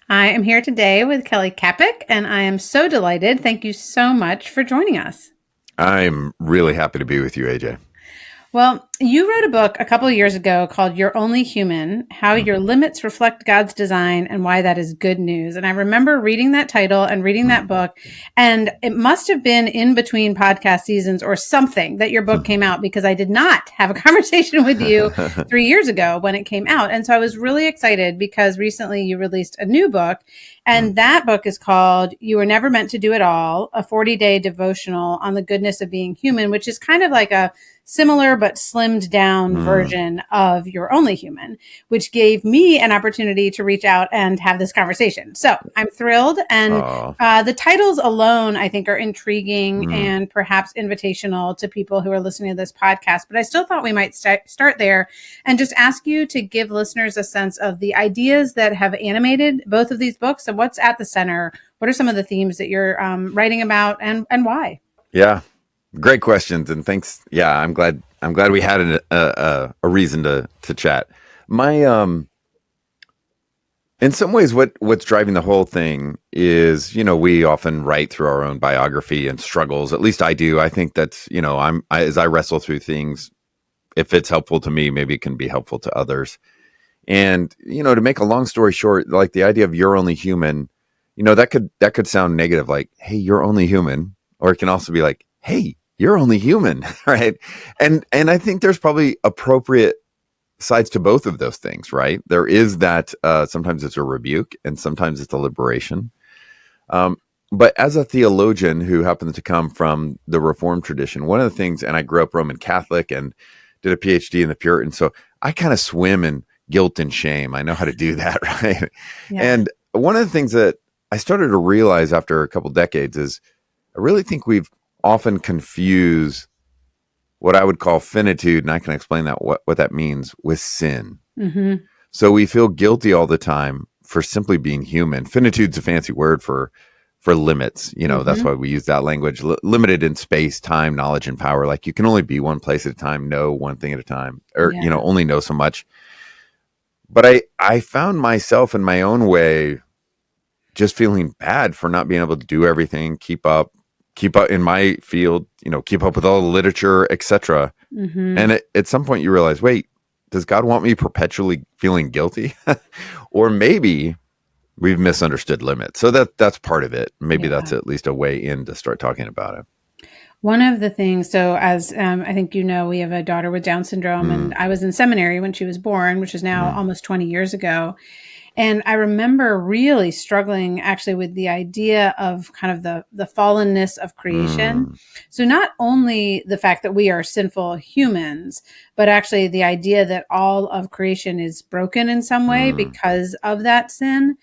I am here today with Kelly Kapic, and I am so delighted. Thank you so much for joining us. I'm really happy to be with you, AJ. Well, you wrote a book a couple of years ago called You're Only Human: How Your Limits Reflect God's Design and Why That Is Good News. And I remember reading that title and reading that book, and it must have been in between podcast seasons or something that your book came out, because I did not have a conversation with you 3 years ago when it came out. And so I was really excited because recently you released a new book, and that book is called You Were Never Meant to Do It All, a 40-day devotional on the goodness of being human, which is kind of like a similar but slimmed down version of You're Only Human, which gave me an opportunity to reach out and have this conversation. So I'm thrilled. And Oh, the titles alone, I think, are intriguing mm, and perhaps invitational to people who are listening to this podcast. But I still thought we might start there and just ask you to give listeners a sense of the ideas that have animated both of these books and what's at the center. What are some of the themes that you're writing about, and why? yeah, great questions, and thanks. Yeah, I'm glad we had a reason to chat. My in some ways, what's driving the whole thing is, we often write through our own biography and struggles. At least I do. I think that's, as I wrestle through things, if it's helpful to me, maybe it can be helpful to others. And to make a long story short, like the idea of you're only human, that could sound negative, like, hey, you're only human, or it can also be like, hey, you're only human, right? And I think there's probably appropriate sides to both of those things, right? There is that sometimes it's a rebuke and sometimes it's a liberation. But as a theologian who happens to come from the Reformed tradition, one of the things, and I grew up Roman Catholic and did a PhD in the Puritan, so I kind of swim in guilt and shame. I know how to do that, right? Yeah. And one of the things that I started to realize after a couple decades is I really think we've often confused what I would call finitude, and I can explain that what that means, with sin. Mm-hmm. So we feel guilty all the time for simply being human. Finitude's a fancy word for limits. That's Mm-hmm. why we use that language. Limited in space, time, knowledge, and power. Like you can only be one place at a time, know one thing at a time, or Yeah. only know so much. But I found myself in my own way just feeling bad for not being able to do everything, keep up in my field, keep up with all the literature, etc. Mm-hmm. And at some point you realize, wait, does God want me perpetually feeling guilty? Or maybe we've misunderstood limits. So that's part of it. Maybe Yeah. that's at least a way in to start talking about it. One of the things, so as I think we have a daughter with Down syndrome, and Mm, I was in seminary when she was born, which is now mm, almost 20 years ago. And I remember really struggling actually with the idea of kind of the fallenness of creation. mm, So not only the fact that we are sinful humans, but actually the idea that all of creation is broken in some way mm, because of that sin.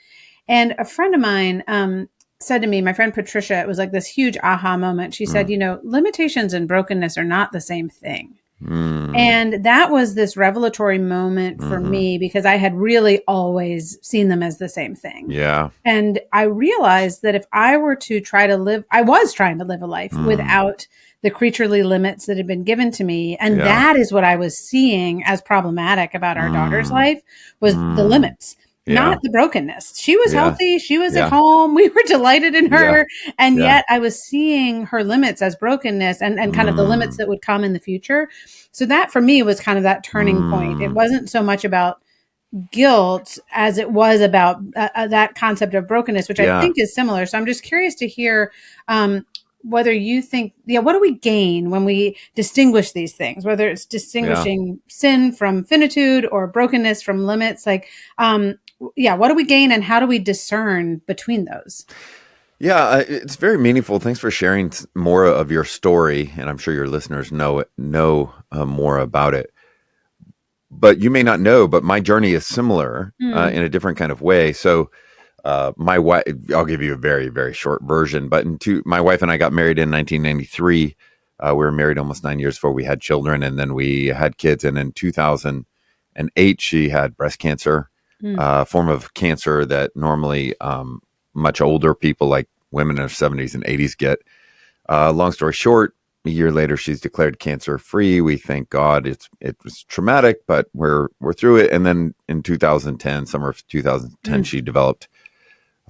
And a friend of mine said to me, my friend Patricia, it was like this huge aha moment. She said, mm, limitations and brokenness are not the same thing. mm, And that was this revelatory moment for mhm. me because I had really always seen them as the same thing. Yeah. And I realized that if I were to try to live, I was trying to live a life Mm, without the creaturely limits that had been given to me. And yeah. that is what I was seeing as problematic about our daughter's Mm, life, was the mm, limits, yeah. not the brokenness. She was Yeah. healthy. She was at Yeah. home. We were delighted in Yeah. her. And Yeah. yet I was seeing her limits as brokenness, and kind of the limits Mm, that would come in the future. So that for me was kind of that turning point. It mm, wasn't so much about guilt as it was about that concept of brokenness, which I yeah. think is similar. So I'm just curious to hear whether you think, yeah, what do we gain when we distinguish these things, whether it's Yeah. distinguishing sin from finitude or brokenness from limits? Like, yeah, what do we gain and how do we discern between those? Yeah, it's very meaningful. Thanks for sharing more of your story, and I'm sure your listeners know more about it. But you may not know, but my journey is similar Mm, in a different kind of way. So, my wife, I'll give you a very very short version. But my wife and I got married in 1993. We were married almost 9 years before we had children, and then we had kids. And in 2008, she had breast cancer, mm, form of cancer that normally much older people, like women in their 70s and 80s, get. Long story short, a year later, she's declared cancer free. We thank God. It was traumatic, but we're through it. And then in 2010, summer of 2010, mm, she developed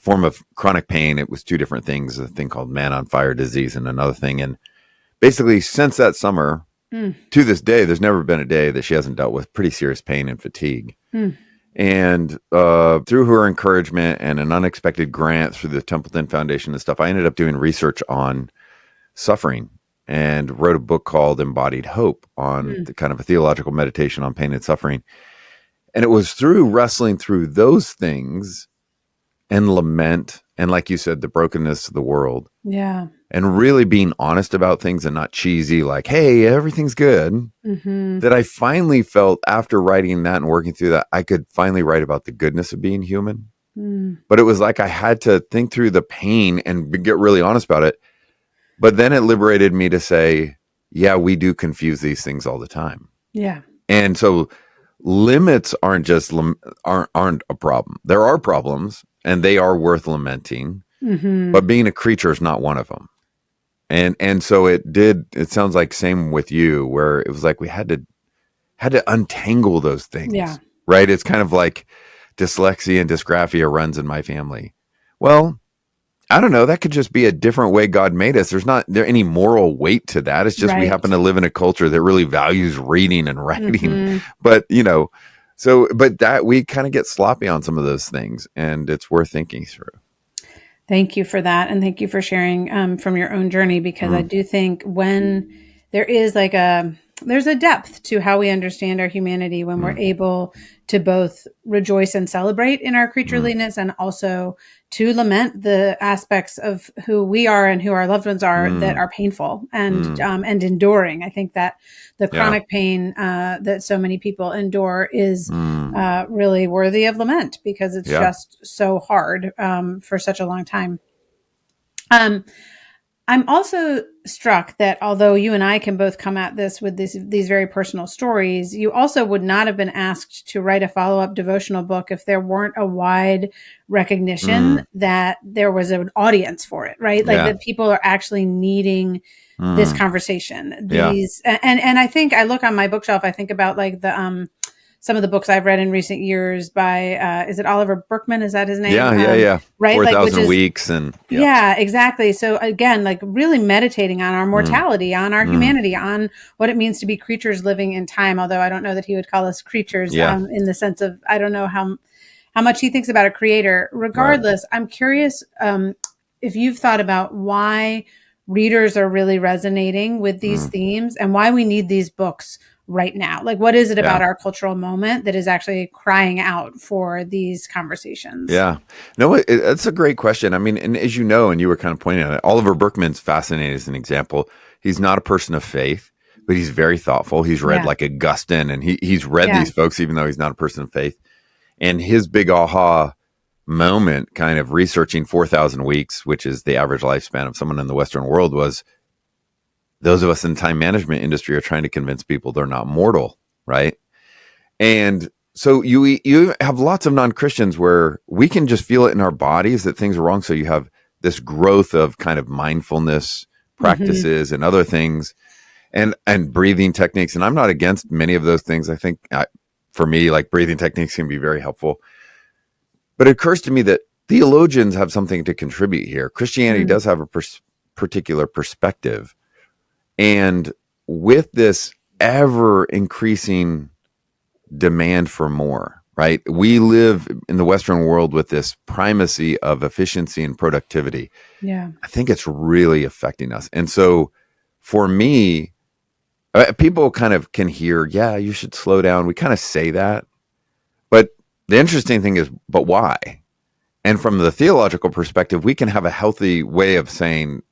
form of chronic pain. It was two different things, a thing called man on fire disease and another thing. And basically since that summer to this day, there's never been a day that she hasn't dealt with pretty serious pain and fatigue. And through her encouragement and an unexpected grant through the Templeton Foundation and stuff, I ended up doing research on suffering and wrote a book called Embodied Hope on the kind of a theological meditation on pain and suffering. And it was through wrestling through those things and lament and, like you said, the brokenness of the world. Yeah. And really being honest about things and not cheesy, like, hey, everything's good. That I finally felt after writing that and working through that, I could finally write about the goodness of being human. But it was like I had to think through the pain and get really honest about it. But then it liberated me to say, yeah, we do confuse these things all the time. Yeah. And so limits aren't just aren't a problem. There are problems and they are worth lamenting. But being a creature is not one of them. And so it sounds like same with you, where it was like we had to untangle those things. Yeah. Right. It's kind of like dyslexia and dysgraphia runs in my family. Well, I don't know. That could just be a different way God made us. There's not any moral weight to that. It's just we happen to live in a culture that really values reading and writing. But, but that we kind of get sloppy on some of those things, and it's worth thinking through. Thank you for that. And thank you for sharing from your own journey, because I do think when there is there's a depth to how we understand our humanity when we're able to both rejoice and celebrate in our creatureliness and also to lament the aspects of who we are and who our loved ones are that are painful and enduring. I think that the chronic pain that so many people endure is really worthy of lament, because it's just so hard for such a long time. I'm also struck that although you and I can both come at this with these very personal stories, you also would not have been asked to write a follow-up devotional book if there weren't a wide recognition that there was an audience for it, right? Like that people are actually needing this conversation. And I think I look on my bookshelf, I think about like the some of the books I've read in recent years by, is it Oliver Berkman? Is that his name? Yeah. Right. 4,000 Weeks. And yeah, exactly. So again, like really meditating on our mortality, on our humanity, on what it means to be creatures living in time. Although I don't know that he would call us creatures in the sense of, I don't know how much he thinks about a creator. Regardless, I'm curious if you've thought about why readers are really resonating with these themes and why we need these books right now. Like, what is it about our cultural moment that is actually crying out for these conversations? Yeah, no, it's a great question. I mean, and as you know, and you were kind of pointing at it, Oliver Berkman's fascinating as an example. He's not a person of faith, but he's very thoughtful. He's read like Augustine, and he's read these folks, even though he's not a person of faith. And his big aha moment, kind of researching 4,000 weeks, which is the average lifespan of someone in the Western world, was those of us in the time management industry are trying to convince people they're not mortal, right? And so you have lots of non-Christians where we can just feel it in our bodies that things are wrong. So you have this growth of kind of mindfulness practices and other things and breathing techniques. And I'm not against many of those things. I think for me, like breathing techniques can be very helpful. But it occurs to me that theologians have something to contribute here. Christianity does have a particular perspective. And with this ever increasing demand for more, right? We live in the Western world with this primacy of efficiency and productivity. Yeah. I think it's really affecting us. And so for me, people kind of can hear, yeah, you should slow down. We kind of say that. But the interesting thing is, but why? And from the theological perspective, we can have a healthy way of saying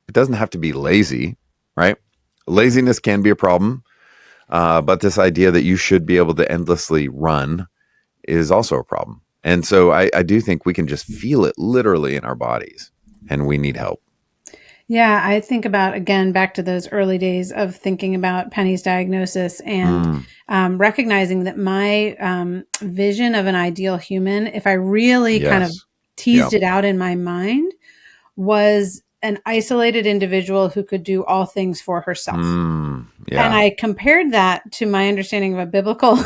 it doesn't have to be lazy, right? Laziness can be a problem. But this idea that you should be able to endlessly run is also a problem. And so I do think we can just feel it literally in our bodies, and we need help. Yeah, I think about, again, back to those early days of thinking about Penny's diagnosis and recognizing that my vision of an ideal human, if I really kind of teased it out in my mind, was an isolated individual who could do all things for herself. And Yeah. I compared that to my understanding of a biblical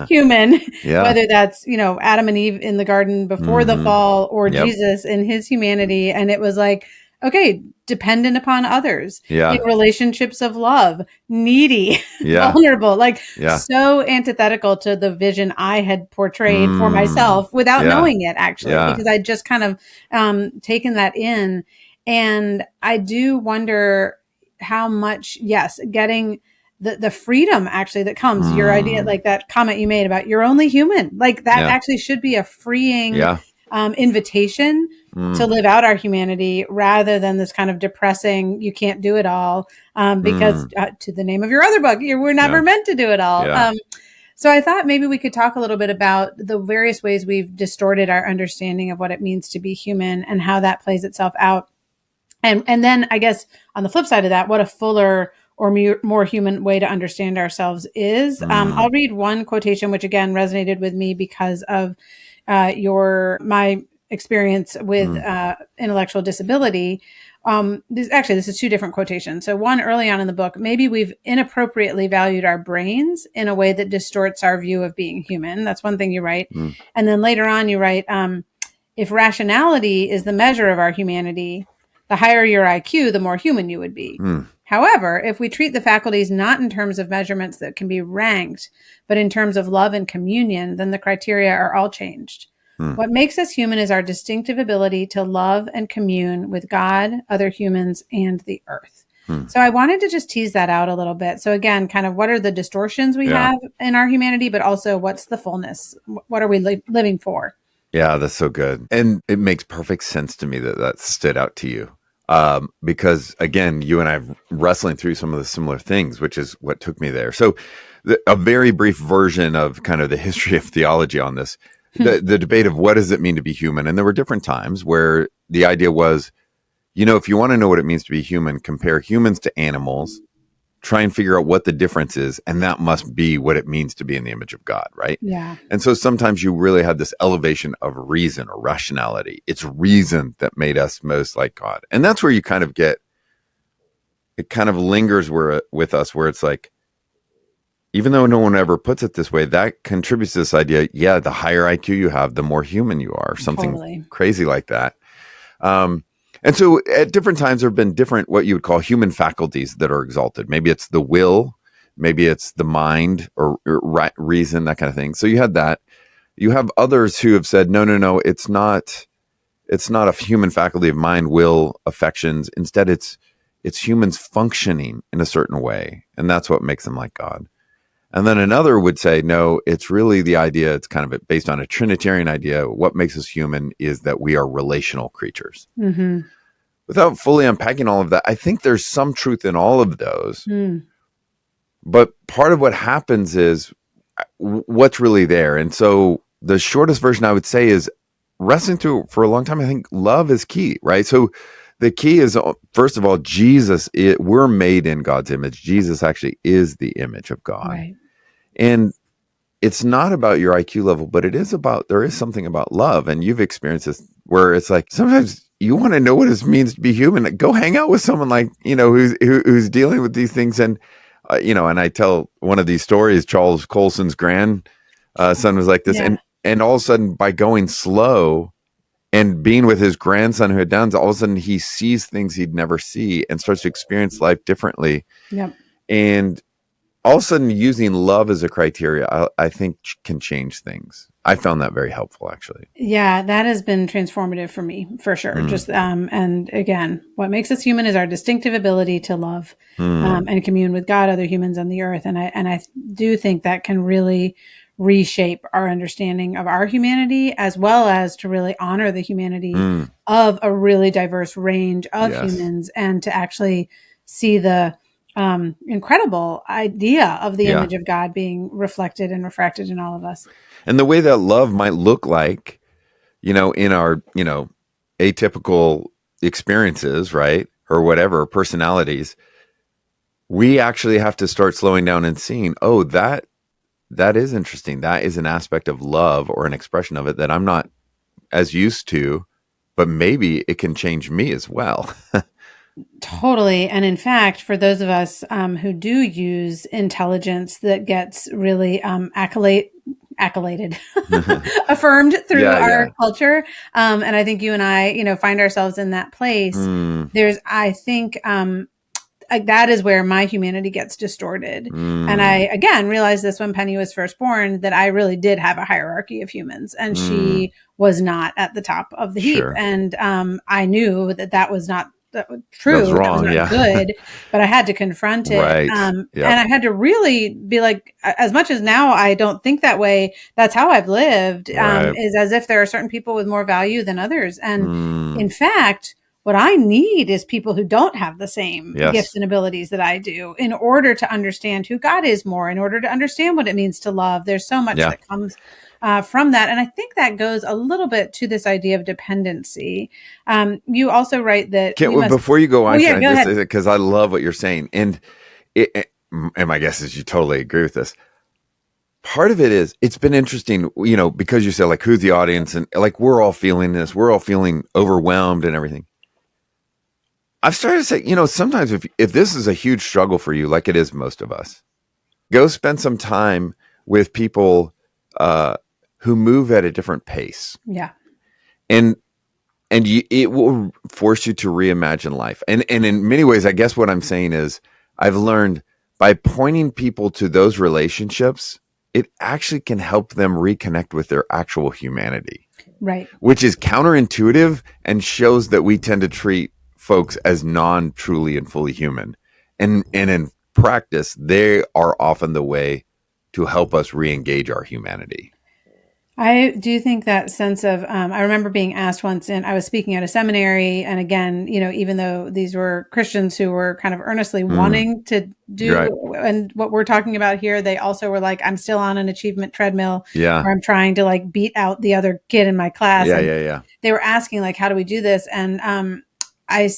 human, Yeah. whether that's, Adam and Eve in the garden before the fall or Yep. Jesus in his humanity. And it was like, okay, dependent upon others, Yeah. in relationships of love, needy, Yeah. vulnerable, like Yeah. so antithetical to the vision I had portrayed for myself without Yeah. knowing it, actually, Yeah. because I just kind of taken that in. And I do wonder how much, yes, getting the freedom actually that comes, your idea, like that comment you made about you're only human, like that Yeah. actually should be a freeing Yeah. invitation to live out our humanity rather than this kind of depressing, you can't do it all, because to the name of your other book, we're never meant to do it all. Yeah. So I thought maybe we could talk a little bit about the various ways we've distorted our understanding of what it means to be human and how that plays itself out. And then I guess on the flip side of that, what a fuller or more human way to understand ourselves is. I'll read one quotation, which again resonated with me because of my experience with intellectual disability. This is two different quotations. So one early on in the book, maybe we've inappropriately valued our brains in a way that distorts our view of being human. That's one thing you write. And then later on you write, if rationality is the measure of our humanity, the higher your IQ, the more human you would be. However, if we treat the faculties not in terms of measurements that can be ranked, but in terms of love and communion, then the criteria are all changed. What makes us human is our distinctive ability to love and commune with God, other humans, and the earth. So I wanted to just tease that out a little bit. So again, kind of what are the distortions we have in our humanity, but also what's the fullness? What are we living for? Yeah, that's so good. And it makes perfect sense to me that stood out to you. Because again, you and I have wrestling through some of the similar things, which is what took me there. So a very brief version of kind of the history of theology on this, the debate of what does it mean to be human? And there were different times where the idea was, if you want to know what it means to be human, compare humans to animals, try and figure out what the difference is. And that must be what it means to be in the image of God, right? Yeah. And so sometimes you really had this elevation of reason or rationality. It's reason that made us most like God. And that's where you kind of get, it kind of lingers with us where it's like, even though no one ever puts it this way, that contributes to this idea. Yeah, the higher IQ you have, the more human you are, something crazy like that. And so at different times, there have been different, what you would call human faculties that are exalted. Maybe it's the will, maybe it's the mind or reason, that kind of thing. So you had that. You have others who have said, no, it's not a human faculty of mind, will, affections. Instead, it's humans functioning in a certain way. And that's what makes them like God. And then another would say, no, it's really the idea, it's kind of based on a Trinitarian idea. What makes us human is that we are relational creatures. Without fully unpacking all of that, I think there's some truth in all of those. But part of what happens is what's really there. And so the shortest version I would say is wrestling through for a long time. I think love is key, right? So the key is, first of all, Jesus, we're made in God's image. Jesus actually is the image of God. Right. And it's not about your IQ level, but there is something about love. And you've experienced this where it's like, sometimes you want to know what it means to be human. Go hang out with someone like, who's dealing with these things. And, and I tell one of these stories, Charles Colson's grandson was like this. Yeah. And all of a sudden, by going slow and being with his grandson who had Downs, all of a sudden he sees things he'd never see and starts to experience life differently. Yep. And all of a sudden using love as a criteria, I think can change things. I found that very helpful, actually. Yeah, that has been transformative for me, for sure. Just and again, what makes us human is our distinctive ability to love and commune with God, other humans on the earth. And I do think that can really reshape our understanding of our humanity, as well as to really honor the humanity of a really diverse range of humans, and to actually see the incredible idea of the image of God being reflected and refracted in all of us. And the way that love might look like, in our, atypical experiences, right? Or whatever, personalities, we actually have to start slowing down and seeing, oh, that is interesting. That is an aspect of love or an expression of it that I'm not as used to but maybe it can change me as well. Totally. And in fact, for those of us who do use intelligence that gets really accoladed, affirmed through Yeah, our yeah. culture, and I think you and I, find ourselves in that place. Mm, There's, I think, like that is where my humanity gets distorted. And I, mm, again, realized this when Penny was first born, that I really did have a hierarchy of humans, and mm. she was not at the top of the heap. Sure. And I knew that was not That was true. That was wrong. not Yeah. good, but I had to confront it. Right. And Yep. I had to really be like, as much as now I don't think that way, that's how I've lived, Right. is as if there are certain people with more value than others. And Mm. in fact, what I need is people who don't have the same gifts Yes. and abilities that I do, in order to understand who God is more, in order to understand what it means to love. There's so much Yeah. that comes from that. And I think that goes a little bit to this idea of dependency. You also write that we must. Before you go Oh, on, yeah, can I go just ahead. say that because I love what you're saying, and my guess is you totally agree with this. Part of it is it's been interesting, because you said like who's the audience, and like we're all feeling this, we're all feeling overwhelmed and everything. I've started to say, sometimes if this is a huge struggle for you, like it is most of us, go spend some time with people who move at a different pace, Yeah. and it will force you to reimagine life. And in many ways, I guess what I'm saying is I've learned by pointing people to those relationships, it actually can help them reconnect with their actual humanity, Right. which is counterintuitive and shows that we tend to treat folks as non-truly and fully human. And in practice, they are often the way to help us re-engage our humanity. I do think that sense of, I remember being asked once, and I was speaking at a seminary. And again, even though these were Christians who were kind of earnestly wanting to You're right. do, and what we're talking about here, they also were like, I'm still on an achievement treadmill, Yeah. or I'm trying to like beat out the other kid in my class. Yeah. And Yeah. Yeah. they were asking like, how do we do this? And I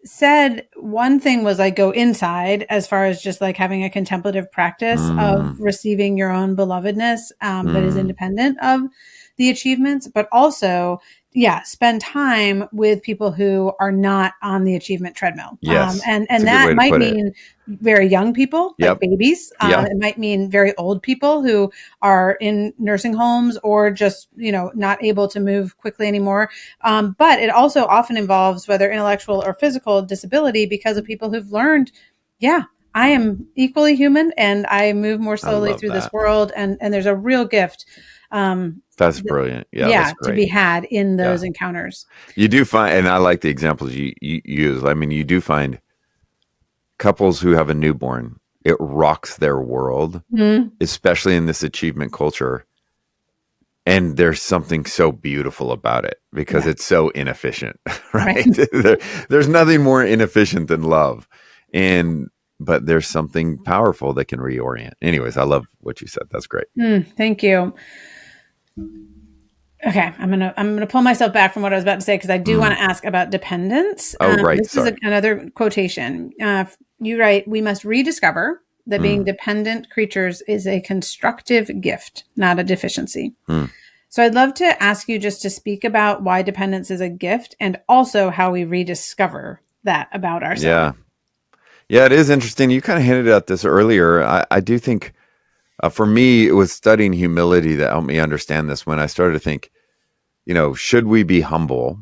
said one thing was like go inside, as far as just like having a contemplative practice of Mm, receiving your own belovedness, that is mm. independent of the achievements, but also, yeah, spend time with people who are not on the achievement treadmill. Yes. It's And a good that way to might put it. mean very young people, like Yep. babies. Yeah. It might mean very old people who are in nursing homes, or just, not able to move quickly anymore. But it also often involves, whether intellectual or physical disability, because of people who've learned, yeah, I am equally human and I move more I slowly love through this that. world. And there's a real gift, That's brilliant. Yeah, that's to be great. had in Yeah. those encounters. You do find, and I like the examples you use. I mean, you do find couples who have a newborn, it rocks their world, Mm, especially in this achievement culture. And there's something so beautiful about it because yeah. it's so inefficient, Right. right? There's nothing more inefficient than love. But there's something powerful that can reorient. Anyways, I love what you said. That's great. Thank you. Okay, I'm gonna pull myself back from what I was about to say, because I do want Mm. to ask about dependence. Oh, right. This is Sorry. another quotation. You write, "We must rediscover that being Mm. dependent creatures is a constructive gift, not a deficiency." Mm. So I'd love to ask you just to speak about why dependence is a gift, and also how we rediscover that about ourselves. Yeah. Yeah, it is interesting. You kind of hinted at this earlier. I do think for me, it was studying humility that helped me understand this when I started to think, should we be humble?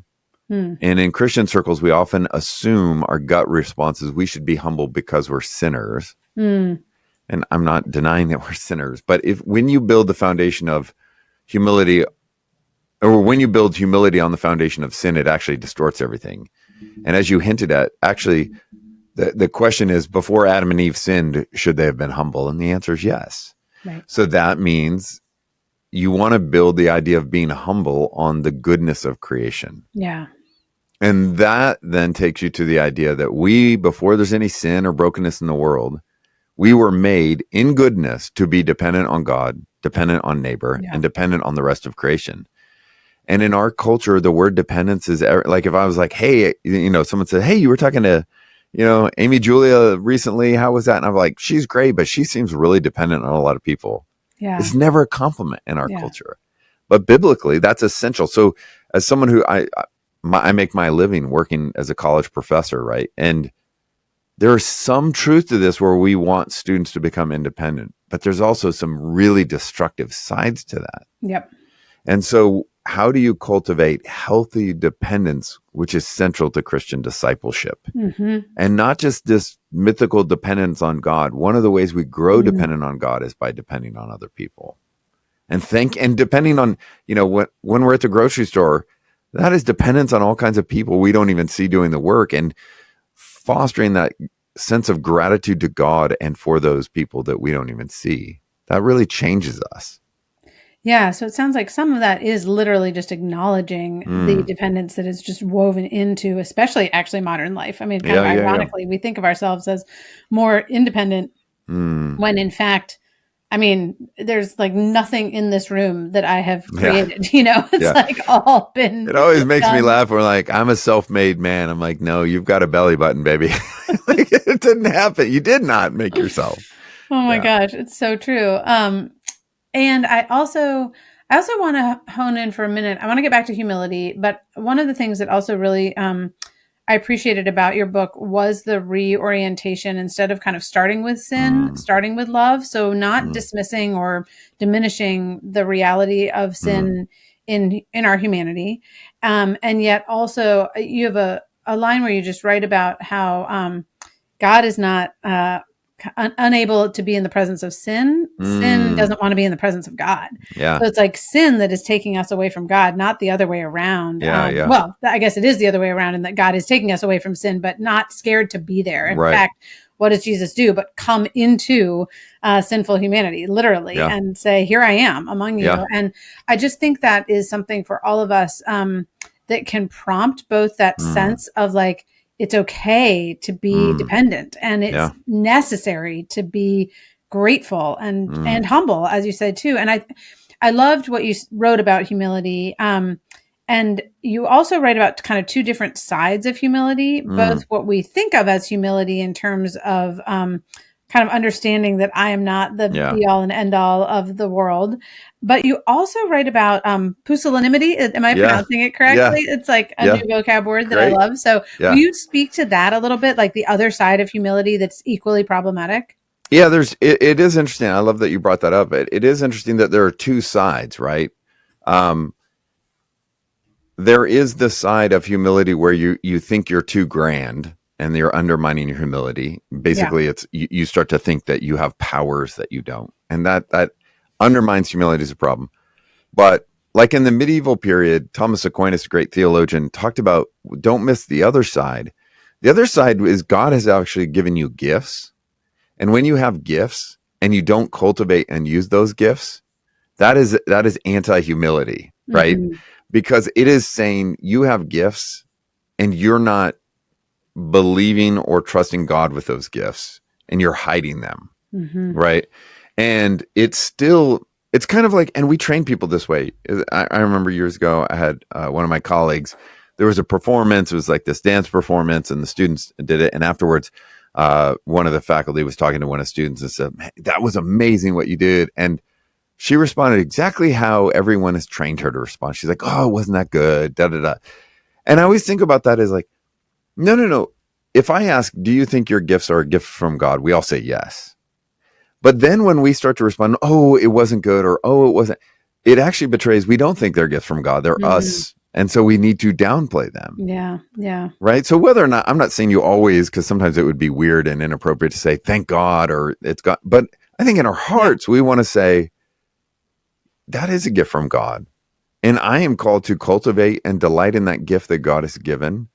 Hmm. And in Christian circles, we often assume our gut response is we should be humble because we're sinners. Hmm. And I'm not denying that we're sinners, but when you build the foundation of humility, or when you build humility on the foundation of sin, it actually distorts everything. And as you hinted at, actually, the question is, before Adam and Eve sinned, should they have been humble? And the answer is yes. Right. So that means you want to build the idea of being humble on the goodness of creation. Yeah. And that then takes you to the idea that before there's any sin or brokenness in the world, we were made in goodness to be dependent on God, dependent on neighbor, Yeah. and dependent on the rest of creation. And in our culture, the word dependence is like, if I was like, hey, someone said, hey, you were talking to, Amy Julia recently. How was that? And I'm like, she's great, but she seems really dependent on a lot of people. Yeah. It's never a compliment in our Yeah. culture. But biblically, that's essential. So as someone who I make my living working as a college professor, right? And there's some truth to this where we want students to become independent, but there's also some really destructive sides to that. Yep. And so, how do you cultivate healthy dependence, which is central to Christian discipleship? Mm-hmm. And not just this mythical dependence on God. One of the ways we grow dependent on God is by depending on other people. And depending on, when we're at the grocery store, that is dependence on all kinds of people we don't even see doing the work, and fostering that sense of gratitude to God and for those people that we don't even see. That really changes us. Yeah, so it sounds like some of that is literally just acknowledging the dependence that is just woven into, especially actually modern life. I mean, kind of ironically, we think of ourselves as more independent when in fact, I mean, there's like nothing in this room that I have created, it's like all been It always makes done. me laugh. We're like, I'm a self-made man. I'm like, no, you've got a belly button, baby. Like, it didn't happen. You did not make yourself. Oh my gosh, it's so true. And I also want to hone in for a minute. I want to get back to humility, but one of the things that also really I appreciated about your book was the reorientation. Instead of kind of starting with sin, starting with love. So not dismissing or diminishing the reality of sin in our humanity. And yet also you have a line where you just write about how God is not unable to be in the presence of sin. Sin doesn't want to be in the presence of God. Yeah. So it's like sin that is taking us away from God, not the other way around. Yeah. Well, I guess it is the other way around, in that God is taking us away from sin, but not scared to be there. In fact, what does Jesus do but come into sinful humanity, literally, and say, here I am among you. And I just think that is something for all of us that can prompt both that sense of like, it's okay to be dependent, and it's necessary to be grateful and humble, as you said too. And I loved what you wrote about humility. And you also write about kind of two different sides of humility, both what we think of as humility in terms of kind of understanding that I am not the be all and end all of the world. But you also write about pusillanimity. Am I pronouncing it correctly? It's like a new vocab word that I love. So will you speak to that a little bit, like the other side of humility that's equally problematic? Yeah, it is interesting. I love that you brought that up. It is interesting that there are two sides, right? There is the side of humility where you think you're too grand and you're undermining your humility. Basically, it's you start to think that you have powers that you don't, and that undermines humility is a problem. But like in the medieval period, Thomas Aquinas, a great theologian, talked about, don't miss the other side. The other side is God has actually given you gifts. And when you have gifts and you don't cultivate and use those gifts, that is anti-humility, right? Because it is saying you have gifts and you're not believing or trusting God with those gifts, and you're hiding them, right? And it's kind of like, and we train people this way. I remember years ago, I had one of my colleagues, there was a performance, it was like this dance performance, and the students did it. And afterwards, one of the faculty was talking to one of the students and said, "Man, that was amazing what you did." And she responded exactly how everyone has trained her to respond. She's like, "Oh, wasn't that good? Da, da, da." And I always think about that as like, no. If I ask, do you think your gifts are a gift from God? We all say yes. But then when we start to respond, oh, it wasn't good, or oh, it wasn't, it actually betrays we don't think they're gifts from God. They're us. And so we need to downplay them. Yeah. Right. So whether or not, I'm not saying you always, because sometimes it would be weird and inappropriate to say, thank God, or it's God. But I think in our hearts, we want to say, that is a gift from God. And I am called to cultivate and delight in that gift that God has given.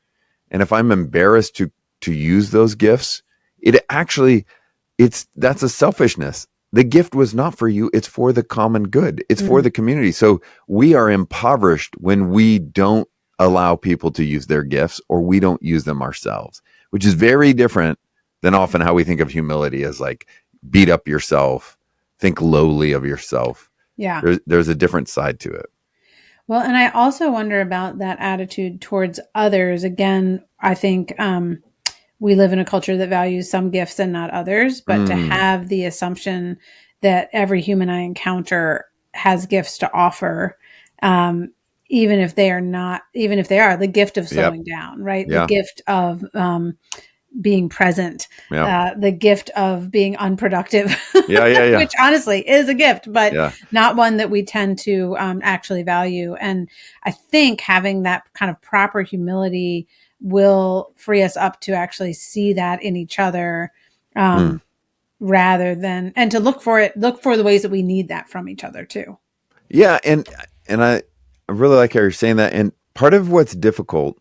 And if I'm embarrassed to use those gifts, that's a selfishness. The gift was not for you. It's for the common good. It's for the community. So we are impoverished when we don't allow people to use their gifts, or we don't use them ourselves, which is very different than often how we think of humility as like beat up yourself, think lowly of yourself. Yeah. There's a different side to it. Well, and I also wonder about that attitude towards others. Again, I think we live in a culture that values some gifts and not others, but to have the assumption that every human I encounter has gifts to offer even if they are not, even if they are, the gift of Yep. slowing down, right? The Yeah. gift of being present, Yeah. the gift of being unproductive, Yeah. Yeah. Yeah. which honestly is a gift, but Yeah. not one that we tend to actually value. And I think having that kind of proper humility will free us up to actually see that in each other, Hmm. rather than, and to look for the ways that we need that from each other too. Yeah. And I really like how you're saying that. And part of what's difficult.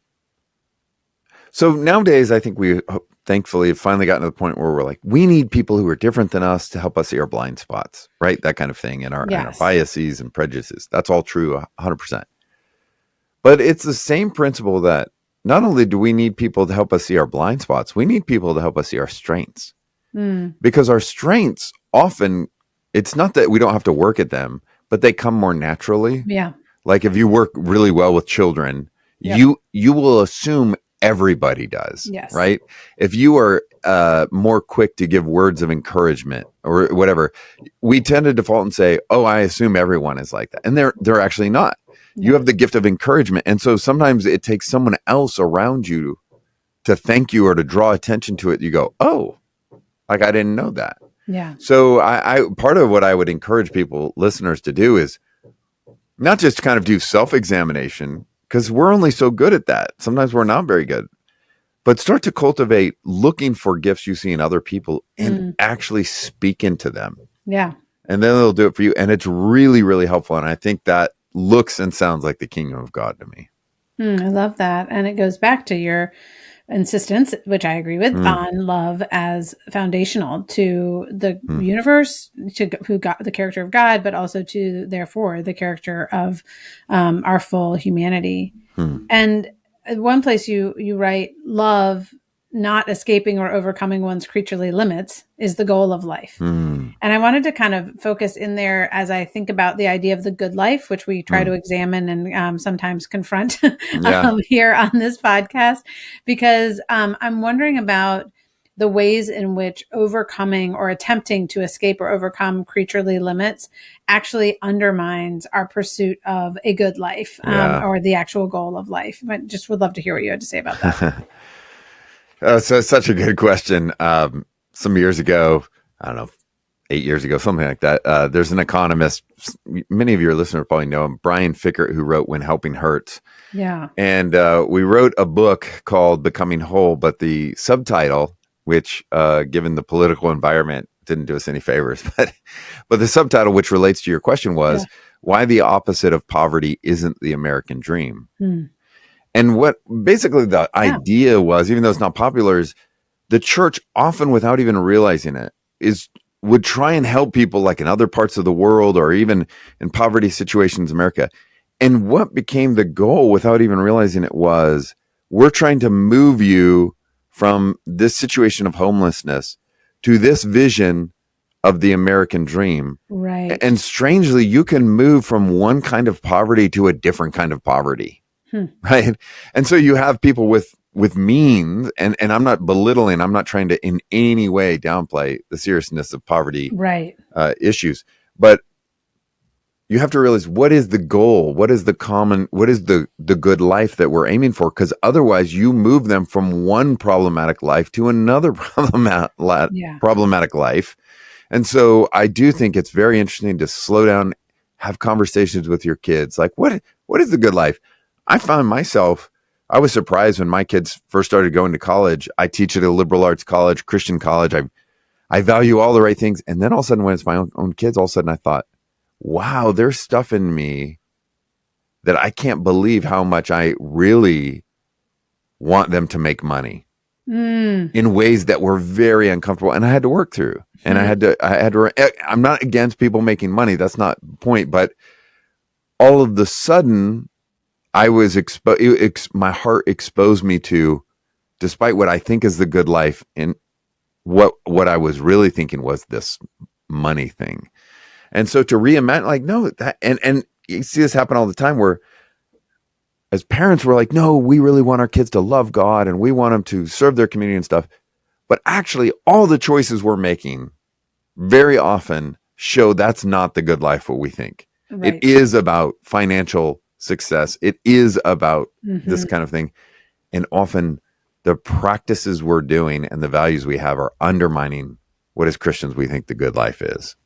So nowadays, I think we thankfully have finally gotten to the point where we're like, we need people who are different than us to help us see our blind spots, right? That kind of thing, and our Yes. biases and prejudices. That's all true, 100%. But it's the same principle that not only do we need people to help us see our blind spots, we need people to help us see our strengths. Mm. Because our strengths often, it's not that we don't have to work at them, but they come more naturally. Yeah. Like if you work really well with children, Yep. you will assume everybody does, Yes. right? If you are more quick to give words of encouragement or whatever, we tend to default and say, "Oh, I assume everyone is like that," and they're actually not. You Yep. have the gift of encouragement, and so sometimes it takes someone else around you to thank you or to draw attention to it. You go, "Oh, like I didn't know that." Yeah. So I part of what I would encourage people, listeners, to do is not just kind of do self-examination, because we're only so good at that. Sometimes we're not very good, but start to cultivate looking for gifts you see in other people and Mm. actually speak into them. Yeah. And then they'll do it for you. And it's really, really helpful. And I think that looks and sounds like the kingdom of God to me. I love that. And it goes back to your insistence, which I agree with, Mm, on love as foundational to the mm, universe, to who got the character of God, but also to, therefore, the character of our full humanity. mm, And one place you write, love, not escaping or overcoming one's creaturely limits, is the goal of life. mm, And I wanted to kind of focus in there as I think about the idea of the good life, which we try to mm. examine and sometimes confront Yeah. here on this podcast, because I'm wondering about the ways in which overcoming or attempting to escape or overcome creaturely limits actually undermines our pursuit of a good life, Yeah. or the actual goal of life. But just would love to hear what you had to say about that. So it's such a good question. Some years ago, I don't know, 8 years ago, something like that. There's an economist. Many of your listeners probably know him, Brian Fickert, who wrote "When Helping Hurts," Yeah. and we wrote a book called "Becoming Whole." But the subtitle, which, given the political environment, didn't do us any favors, but the subtitle, which relates to your question, Yeah. was "Why the Opposite of Poverty Isn't the American Dream." Hmm. And what basically the Yeah. idea was, even though it's not popular, is the church often, without even realizing it, is would try and help people like in other parts of the world or even in poverty situations in America. And what became the goal without even realizing it was, we're trying to move you from this situation of homelessness to this vision of the American dream. Right. And strangely, you can move from one kind of poverty to a different kind of poverty. Hmm. Right. And so you have people with means, and I'm not belittling, I'm not trying to in any way downplay the seriousness of poverty Right. issues, but you have to realize, what is the goal, what is the common, what is the good life that we're aiming for? Because otherwise you move them from one problematic life to another Yeah. problematic life. And so I do think it's very interesting to slow down, have conversations with your kids. Like, what is the good life? I found myself, I was surprised when my kids first started going to college. I teach at a liberal arts college, Christian college. I value all the right things. And then all of a sudden, when it's my own kids, all of a sudden I thought, wow, there's stuff in me that I can't believe how much I really want them to make money Mm. in ways that were very uncomfortable, and I had to work through. And Hmm. I had to, I'm not against people making money. That's not the point. But all of the sudden, I was exposed, my heart exposed me to, despite what I think is the good life, and what I was really thinking was this money thing. And so to reimagine, like, no, that, and you see this happen all the time, where as parents, we're like, no, we really want our kids to love God and we want them to serve their community and stuff. But actually, all the choices we're making very often show that's not the good life what we think. It Right. is about financial success. It is about this Mm-hmm. kind of thing. And often the practices we're doing and the values we have are undermining what as Christians we think the good life is.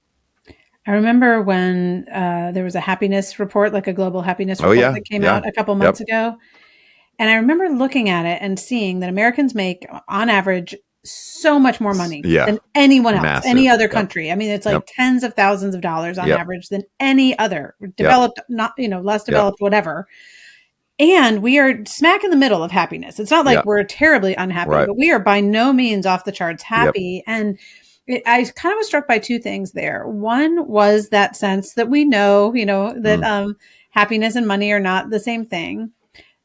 I remember when there was a happiness report, like a global happiness Oh report yeah. that came Yeah. out a couple months Yep. ago. And I remember looking at it and seeing that Americans make, on average, so much more money Yeah. than anyone else, any Massive. other Yep. country. I mean, it's like Yep. tens of thousands of dollars on Yep. average than any other Yep. developed, not, less Yep. developed, whatever. And we are smack in the middle of happiness. It's not like Yep. we're terribly unhappy, Right. but we are by no means off the charts Yep. happy. And I kind of was struck by two things there. One was that sense that we know, that happiness and money are not the same thing.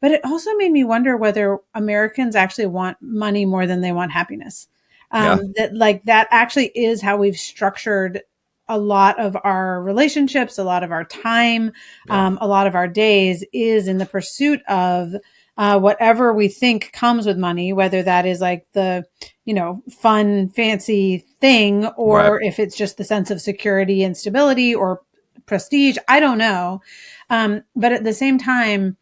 But it also made me wonder whether Americans actually want money more than they want happiness. Yeah. That actually is how we've structured a lot of our relationships, a lot of our time, Yeah. a lot of our days is in the pursuit of whatever we think comes with money, whether that is like the, fun, fancy thing, or Right. if it's just the sense of security and stability or prestige. I don't know. But at the same time,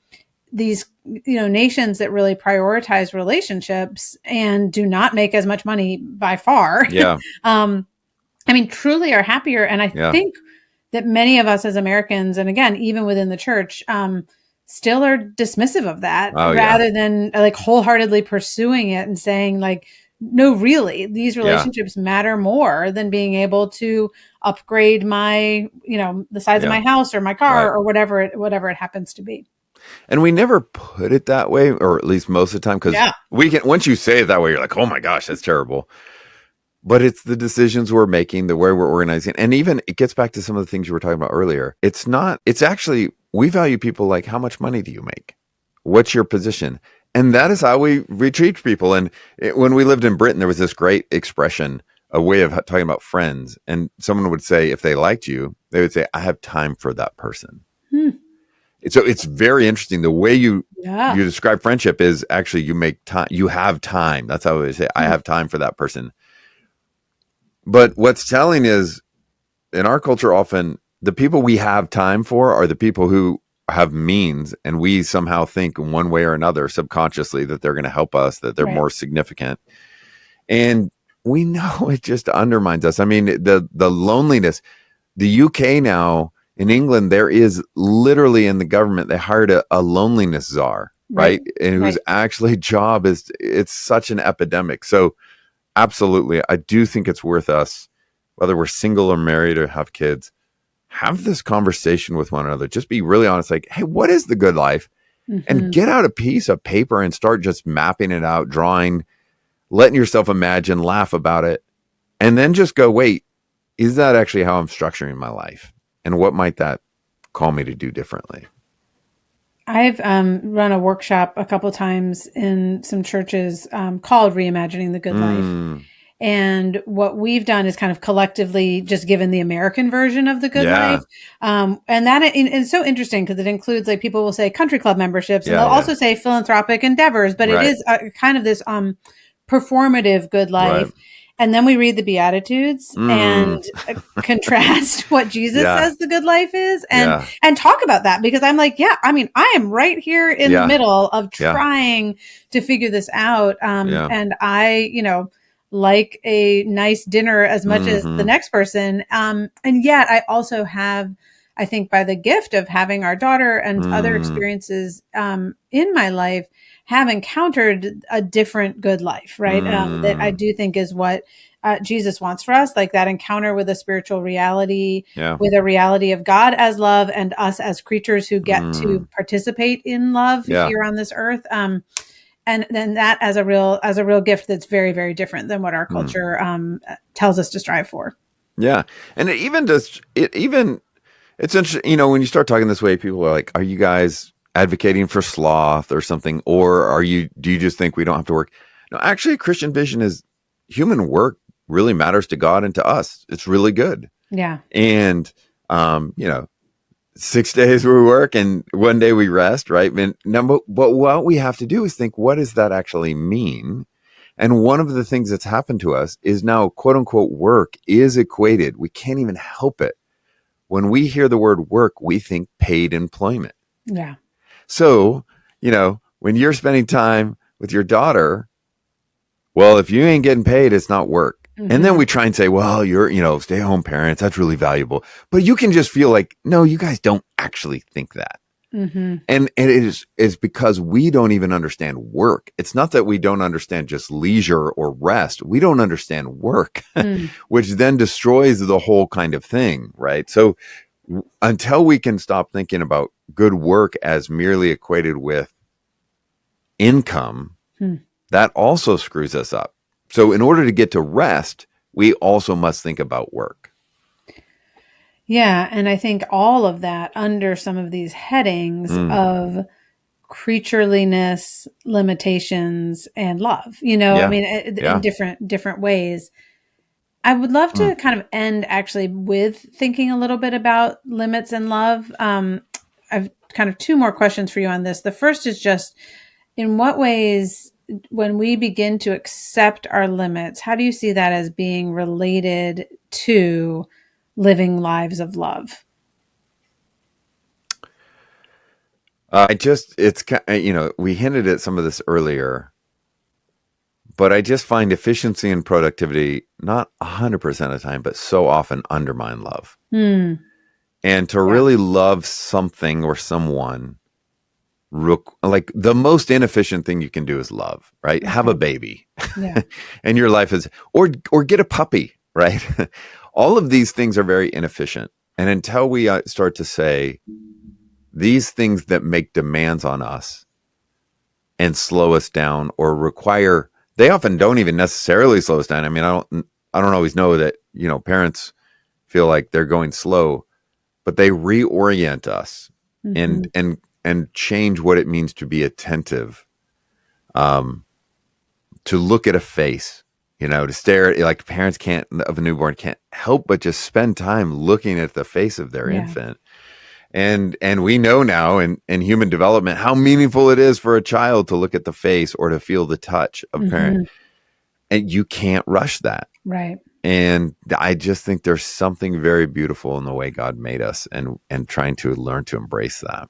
these nations that really prioritize relationships and do not make as much money by far Yeah. I mean truly are happier. And I Yeah. think that many of us as Americans, and again even within the church, still are dismissive of that Oh yeah. rather than like wholeheartedly pursuing it and saying like, no, really, these Yeah. relationships matter more than being able to upgrade my, the size of Yeah. my house or my car Right. or whatever it happens to be. And we never put it that way, or at least most of the time, because Yeah. we can, once you say it that way, you're like, oh my gosh, that's terrible. But it's the decisions we're making, the way we're organizing. And even it gets back to some of the things you were talking about earlier. It's actually, we value people like, how much money do you make? What's your position? And that is how we treat people. And when we lived in Britain, there was this great expression, a way of talking about friends. And someone would say, if they liked you, they would say, I have time for that person. Hmm. So it's very interesting. The way you Yeah. describe friendship is actually you make time, you have time. That's how we say, I have time for that person. But what's telling is in our culture, often the people we have time for are the people who have means, and we somehow think in one way or another subconsciously that they're going to help us, that they're Right. more significant. And we know it just undermines us. I mean, the loneliness, the UK now, in England, there is literally in the government, they hired a loneliness czar, right? And whose actually job is, it's such an epidemic. So absolutely, I do think it's worth us, whether we're single or married or have kids, have this conversation with one another. Just be really honest, like, hey, what is the good life? Mm-hmm. And get out a piece of paper and start just mapping it out, drawing, letting yourself imagine, laugh about it, and then just go, wait, is that actually how I'm structuring my life? And what might that call me to do differently? I've run a workshop a couple times in some churches called Reimagining the Good Life. And what we've done is kind of collectively just given the American version of the good life. And that it's so interesting because it includes, like, people will say country club memberships, and they'll also say philanthropic endeavors, but it is kind of this performative good life. Right. And then we read the Beatitudes and contrast what Jesus says the good life is and talk about that, because I'm like, I am right here in the middle of trying to figure this out. And I, like a nice dinner as much as the next person. And yet I also have, I think, by the gift of having our daughter and other experiences in my life, have encountered a different good life, right? That I do think is what Jesus wants for us, like that encounter with a spiritual reality, with a reality of God as love and us as creatures who get to participate in love here on this earth. And then that as a real gift that's very, very different than what our culture tells us to strive for. Yeah. And it's interesting, when you start talking this way, people are like, are you guys advocating for sloth or something? Or do you just think we don't have to work? No, actually, Christian vision is human work really matters to God and to us. It's really good. Yeah. And, 6 days we work and 1 day we rest, right? But what we have to do is think, what does that actually mean? And one of the things that's happened to us is now, quote unquote, work is equated. We can't even help it. When we hear the word work, we think paid employment. Yeah. So, when you're spending time with your daughter, well, if you ain't getting paid, it's not work. And then Mm-hmm. we try and say, well, you're, stay home parents. That's really valuable. But you can just feel like, no, you guys don't actually think that. Mm-hmm. And it is because we don't even understand work. It's not that we don't understand just leisure or rest. We don't understand work, Mm. which then destroys the whole kind of thing, right? So until we can stop thinking about good work as merely equated with income, Mm. that also screws us up. So in order to get to rest, we also must think about work. Yeah. And I think all of that under some of these headings Mm. of creatureliness, limitations, and love, I Yeah. mean, in Yeah. different ways. I would love Mm. to kind of end actually with thinking a little bit about limits and love. I've kind of two more questions for you on this. The first is just in what ways, when we begin to accept our limits, how do you see that as being related to living lives of love? We hinted at some of this earlier, but I just find efficiency and productivity not 100% of the time, but so often undermine love. Hmm. And to Yeah. really love something or someone, like the most inefficient thing you can do is love, right? Have a Okay. baby Yeah. and your life is, or get a puppy, right? All of these things are very inefficient. And until we start to say these things that make demands on us and slow us down or require, they often don't even necessarily slow us down. I mean, I don't always know that, parents feel like they're going slow, but they reorient us and Hmm. and and change what it means to be attentive, um, to look at a face, to stare at, like, parents can't of a newborn can't help but just spend time looking at the face of their Yeah. infant. And we know now in human development how meaningful it is for a child to look at the face or to feel the touch of a parent. Hmm. And you can't rush that. Right. And I just think there's something very beautiful in the way God made us, and trying to learn to embrace that.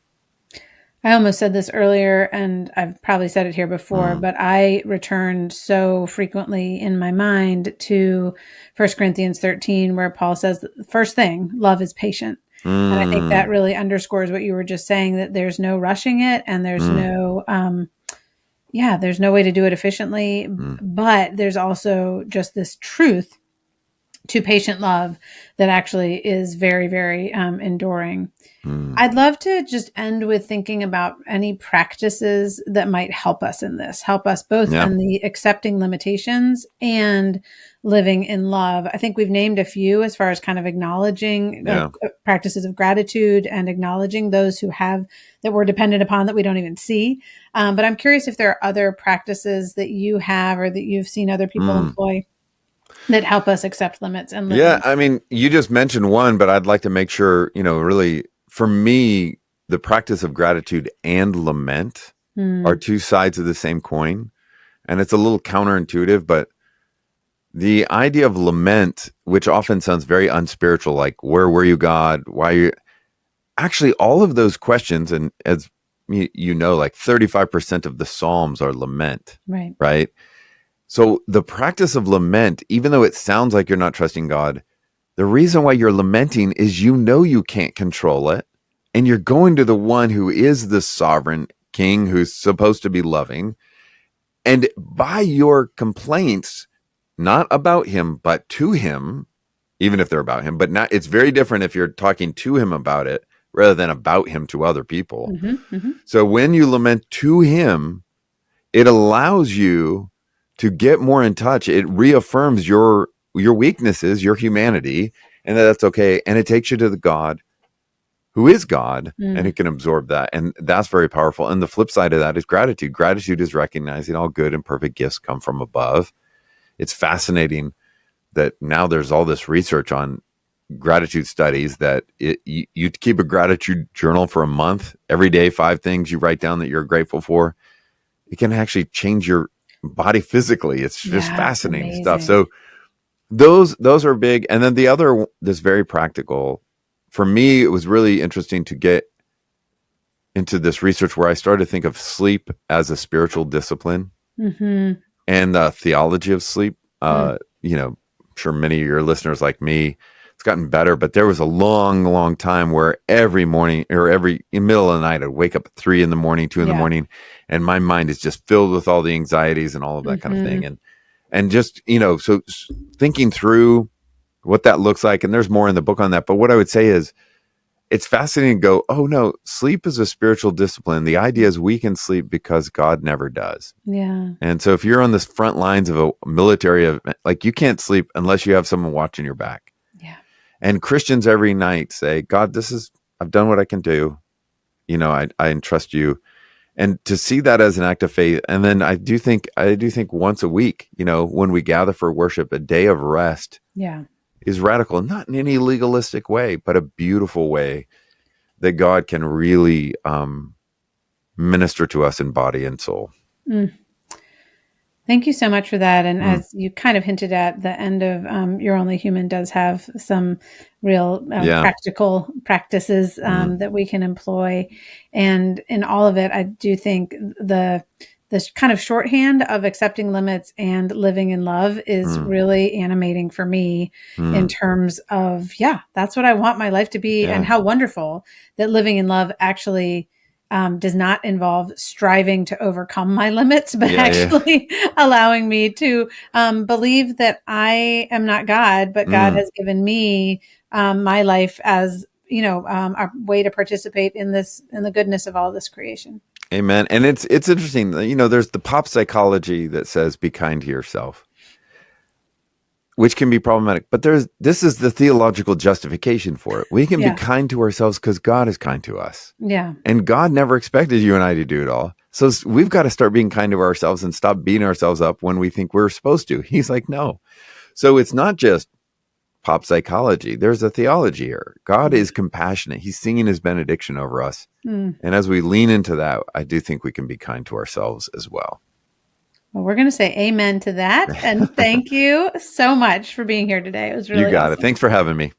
I almost said this earlier, and I've probably said it here before, Mm, but I return so frequently in my mind to 1 Corinthians 13, where Paul says, the first thing, love is patient. And I think that mm, really underscores what you were just saying, that there's no rushing it and mm, there's no way to do it efficiently. mm, But there's also just this truth to patient love that actually is very, very enduring. mm. I'd love to just end with thinking about any practices that might help us in this, help us both Yeah, in the accepting limitations and living in love. I think we've named a few as far as kind of acknowledging yeah. practices of gratitude and acknowledging those who have that we're dependent upon that we don't even see. But I'm curious if there are other practices that you have or that you've seen other people Mm. employ that help us accept limits and live Yeah, in. I mean, you just mentioned one, but I'd like to make sure, really, for me, the practice of gratitude and lament are Hmm. two sides of the same coin. And it's a little counterintuitive, but the idea of lament, which often sounds very unspiritual, like, where were you, God? Why are you? Actually, all of those questions, and as like 35% of the Psalms are lament, Right. right? So the practice of lament, even though it sounds like you're not trusting God, the reason why you're lamenting is you can't control it. And you're going to the one who is the sovereign king who's supposed to be loving. And by your complaints, not about him, but to him, even if they're about him, but not, it's very different if you're talking to him about it rather than about him to other people. Hmm. Hmm. So when you lament to him, it allows you to get more in touch. It reaffirms your weaknesses, your humanity, and that's okay. And it takes you to the God who is God and who Mm. can absorb that. And that's very powerful. And the flip side of that is gratitude. Gratitude is recognizing all good and perfect gifts come from above. It's fascinating that now there's all this research on gratitude studies that you keep a gratitude journal for a month, every day, 5 things you write down that you're grateful for. It can actually change your body physically. It's just Yeah, it's fascinating stuff. amazing. So those are big. And then the other, this very practical, for me, it was really interesting to get into this research where I started to think of sleep as a spiritual discipline Mm-hmm. and the theology of sleep. Mm. I'm sure many of your listeners like me, it's gotten better, but there was a long, long time where every morning or every in middle of the night, I'd wake up at 3 in the morning, 2 in the Yeah. morning, and my mind is just filled with all the anxieties and all of that kind of Mm-hmm. thing. And just, so thinking through what that looks like, and there's more in the book on that. But what I would say is, it's fascinating to go, oh no, sleep is a spiritual discipline. The idea is we can sleep because God never does. Yeah. And so if you're on the front lines of a military event, like you can't sleep unless you have someone watching your back. Yeah. And Christians every night say, God, I've done what I can do. I entrust you. And to see that as an act of faith. And then I do think once a week, when we gather for worship, a day of rest Yeah. is radical, not in any legalistic way, but a beautiful way that God can really minister to us in body and soul. Mm. Thank you so much for that. And Mm, as you kind of hinted at, the end of You're Only Human does have some real yeah. practical practices Mm, that we can employ. And in all of it, I do think this kind of shorthand of accepting limits and living in love is mm, really animating for me in mm, terms of, yeah, that's what I want my life to be. And yeah. how wonderful that living in love actually does not involve striving to overcome my limits, but Yeah. Yeah. actually allowing me to believe that I am not God, but God Mm, has given me my life as a way to participate in the goodness of all this creation. amen. And it's interesting. There's the pop psychology that says be kind to yourself, which can be problematic. But this is the theological justification for it. We can be Yeah, kind to ourselves because God is kind to us. yeah, And God never expected you and I to do it all. So we've got to start being kind to ourselves and stop beating ourselves up when we think we're supposed to. He's like, no. So it's not just pop psychology. There's a theology here. God yeah. is compassionate. He's singing his benediction over us. Mm. And as we lean into that, I do think we can be kind to ourselves as well. Well, we're going to say amen to that. And thank you so much for being here today. It was You really got it. awesome. Thanks for having me.